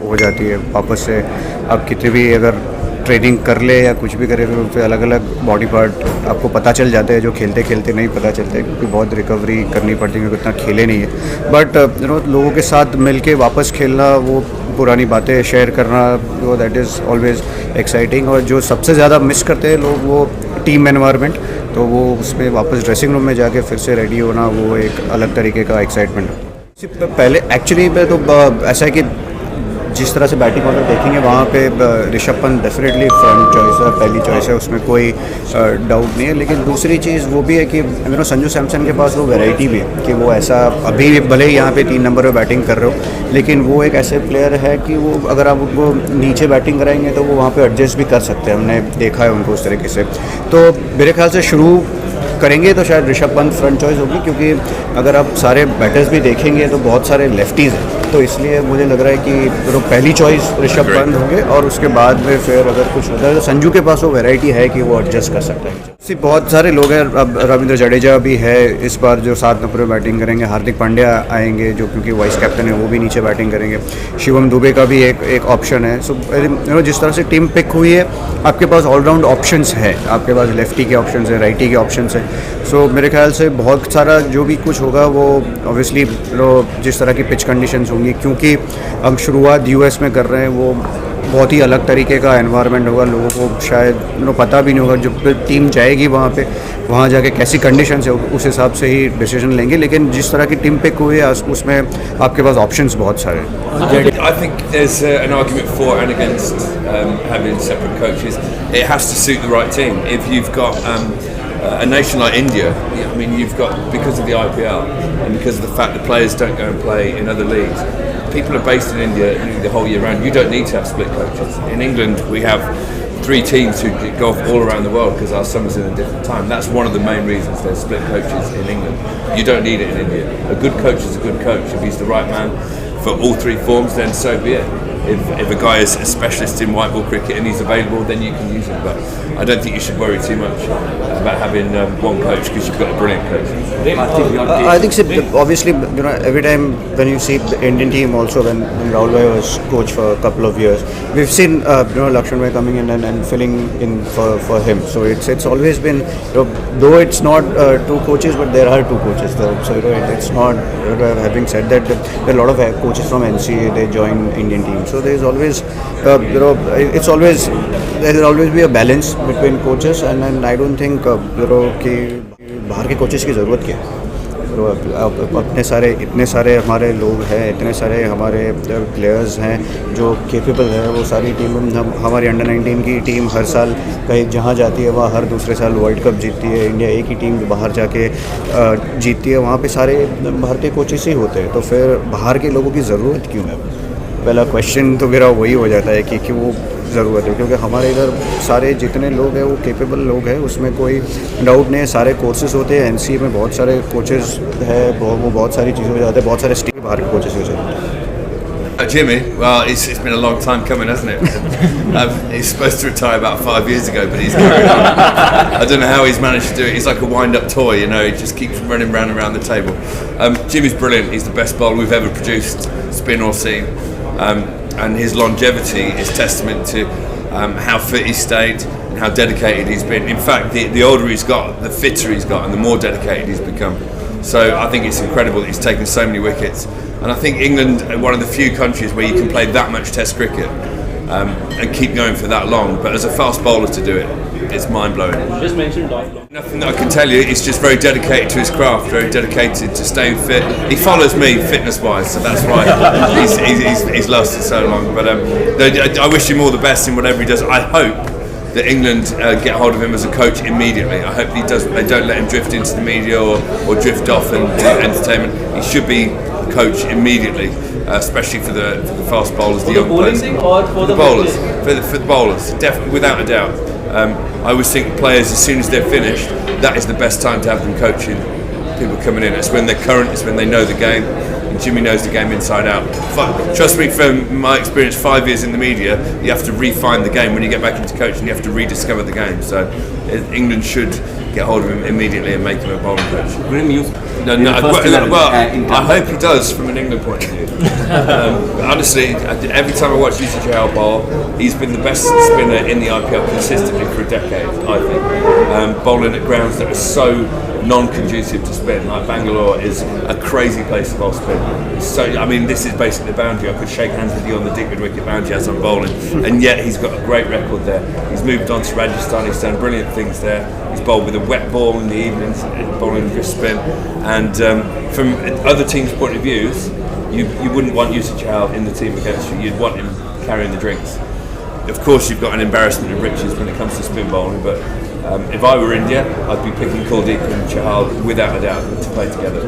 हो जाती है वापस से। आप कितने भी अगर ट्रेनिंग कर ले या कुछ भी करे तो फिर अलग अलग बॉडी पार्ट आपको पता चल जाते हैं जो खेलते खेलते नहीं पता चलते, क्योंकि बहुत रिकवरी करनी पड़ती है, क्योंकि इतना खेले नहीं है। बट लोगों के साथ मिल के वापस खेलना, वो पुरानी बातें शेयर करना, वो दैट इज़ ऑलवेज एक्साइटिंग। और जो सबसे ज़्यादा मिस करते हैं लोग वो टीम एनवायरनमेंट, तो वो उसमें वापस ड्रेसिंग रूम में जाके फिर से रेडी होना, वो एक अलग तरीके का एक्साइटमेंट है। पहले एक्चुअली में तो ऐसा है कि जिस तरह से बैटिंग ऑर्डर देखेंगे वहाँ पे Rishabh Pant definitely front choice है, पहली चॉइस है, उसमें कोई डाउट नहीं है। लेकिन दूसरी चीज़ वो भी है कि संजू सैमसन के पास वो वैरायटी भी है कि वो ऐसा अभी भले ही यहाँ पे 3 नंबर पे बैटिंग कर रहे हो, लेकिन वो एक ऐसे प्लेयर है कि वो अगर आप उनको नीचे बैटिंग कराएंगे तो वो वहाँ पे एडजस्ट भी कर सकते हैं। हमने देखा है उनको उस तरीके से। तो मेरे ख्याल से शुरू करेंगे तो शायद ऋषभ पंत फ्रंट चॉइस होगी, क्योंकि अगर आप सारे बैटर्स भी देखेंगे तो बहुत सारे लेफ्टीज़ हैं, तो इसलिए मुझे लग रहा है कि तो पहली चॉइस ऋषभ पंत होंगे और उसके बाद में फिर अगर कुछ होता है तो संजू के पास वो वैरायटी है कि वो एडजस्ट कर सकता है। बहुत सारे लोग हैं, अब रविंद्र जडेजा भी है इस बार जो 7 नंबर पर बैटिंग करेंगे, हार्दिक पांड्या आएंगे जो क्योंकि वाइस कैप्टन है, वो भी नीचे बैटिंग करेंगे, शिवम दुबे का भी एक ऑप्शन है। सो जिस तरह से टीम पिक हुई है, आपके पास ऑलराउंड ऑप्शंस है, आपके पास लेफ्टी के ऑप्शंस है, राइटी के ऑप्शंस है। सो मेरे ख्याल से बहुत सारा जो भी कुछ होगा वो ऑब्वियसली जिस तरह की पिच कंडीशंस होंगी, क्योंकि हम शुरुआत यूएस में कर रहे हैं, वो बहुत ही अलग तरीके का एनवायरनमेंट होगा, लोगों को शायद पता भी नहीं होगा। जब टीम जाएगी वहाँ जाके कैसी कंडीशंस है उस हिसाब से ही डिसीजन लेंगे। लेकिन जिस तरह की टीम पिक हुई है उसमें आपके पास ऑप्शंस बहुत सारे हैं। I think there's an argument for and against having separate coaches. It has to suit the right team. If you've got a nation like India, I mean, you've got, because of the IPL and because of the fact that players don't go and play in other leagues, people are based in India the whole year round. You don't need to have split coaches. In England, we have 3 teams who go all around the world because our summer's in a different time. That's one of the main reasons there's split coaches in England. You don't need it in India. A good coach is a good coach. If he's the right man for all 3 forms, then so be it. If a guy is a specialist in white ball cricket and he's available, then you can use him. But I don't think you should worry too much about having one coach, because you've got a brilliant coach. I think obviously every time when you see the Indian team also, when Rahul Bhai was coach for a couple of years, we've seen Lakshan Bhai coming in and filling in for him. So it's always been, though it's not 2 coaches, but there are 2 coaches. So it's not, having said that, there are a lot of coaches from NCA, they join Indian teams. So there is always there will always be a balance between coaches, and I don't think कि बाहर के coaches की ज़रूरत क्या है। इतने सारे हमारे लोग हैं, इतने सारे हमारे प्लेयर्स हैं जो केपेबल है। वो सारी टीम, हमारी अंडर 19 की टीम हर साल कहीं जहाँ जाती है वहाँ हर दूसरे साल वर्ल्ड कप जीतती है। इंडिया एक ही टीम जो बाहर जाके जीतती है, वहाँ पे सारे भारतीय कोचेस ही होते हैं। तो फिर बाहर के लोगों की ज़रूरत क्यों है? पहला क्वेश्चन तो मेरा वही हो जाता है कि क्यों ज़रूरत है, क्योंकि हमारे इधर सारे जितने लोग हैं वो केपेबल लोग हैं, उसमें कोई डाउट नहीं है। सारे कोर्सेज होते हैं, एनसीए में बहुत सारे कोचेस है, वो बहुत सारी चीज़ें हो जाते हैं, बहुत सारे स्टेट बाहर के कोचेस हो जाते हैं। Jimmy, well, it's been a long time coming, hasn't it? He's supposed to retire about 5 years ago, but he's carried on. I don't know how he's managed to do it. He's like a wind-up toy, he just keeps running round and round the table. Jimmy's brilliant. He's the best bowler we've ever produced, spin or seam. And his longevity is testament to how fit he's stayed and how dedicated he's been. In fact, the older he's got, the fitter he's got, and the more dedicated he's become. So I think it's incredible that he's taken so many wickets. And I think England are one of the few countries where you can play that much Test cricket and keep going for that long. But as a fast bowler to do it, it's mind-blowing. Just mentioned lifelong. Nothing that I can tell you. He's just very dedicated to his craft, very dedicated to staying fit. He follows me fitness-wise, so that's why he's lasted so long. But I wish him all the best in whatever he does. I hope that England get hold of him as a coach immediately. I hope they don't let him drift into the media or drift off and do entertainment. He should be coach immediately, especially for the fast bowlers, the young players. For the bowlers, for the bowlers, definitely, without a doubt. I always think players, as soon as they're finished, that is the best time to have them coaching people coming in. It's when they're current, it's when they know the game. And Jimmy knows the game inside out. Trust me, from my experience, 5 years in the media, you have to refine the game. When you get back into coaching, you have to rediscover the game. So England should get hold of him immediately and make him a bowling coach. No, in no. the first 11, in I terms hope he does from an England point of view. Honestly, every time I watch Yusuf Chahal bowl, he's been the best spinner in the IPL consistently for a decade, I think. Bowling at grounds that are so non-conducive to spin, like Bangalore is a crazy place to bowl spin. So, I mean, this is basically the boundary. I could shake hands with you on the deep mid-wicket boundary as I'm bowling, and yet he's got a great record there. He's moved on to Rajasthan, he's done brilliant things there. He's bowled with a wet ball in the evenings, bowling wrist spin, and from other teams' point of views, you wouldn't want Yusuf Chahal in the team against you. You'd want him carrying the drinks. Of course, you've got an embarrassment of riches when it comes to spin bowling, but if I were India, I'd be picking Kuldeep and Chahal without a doubt to play together.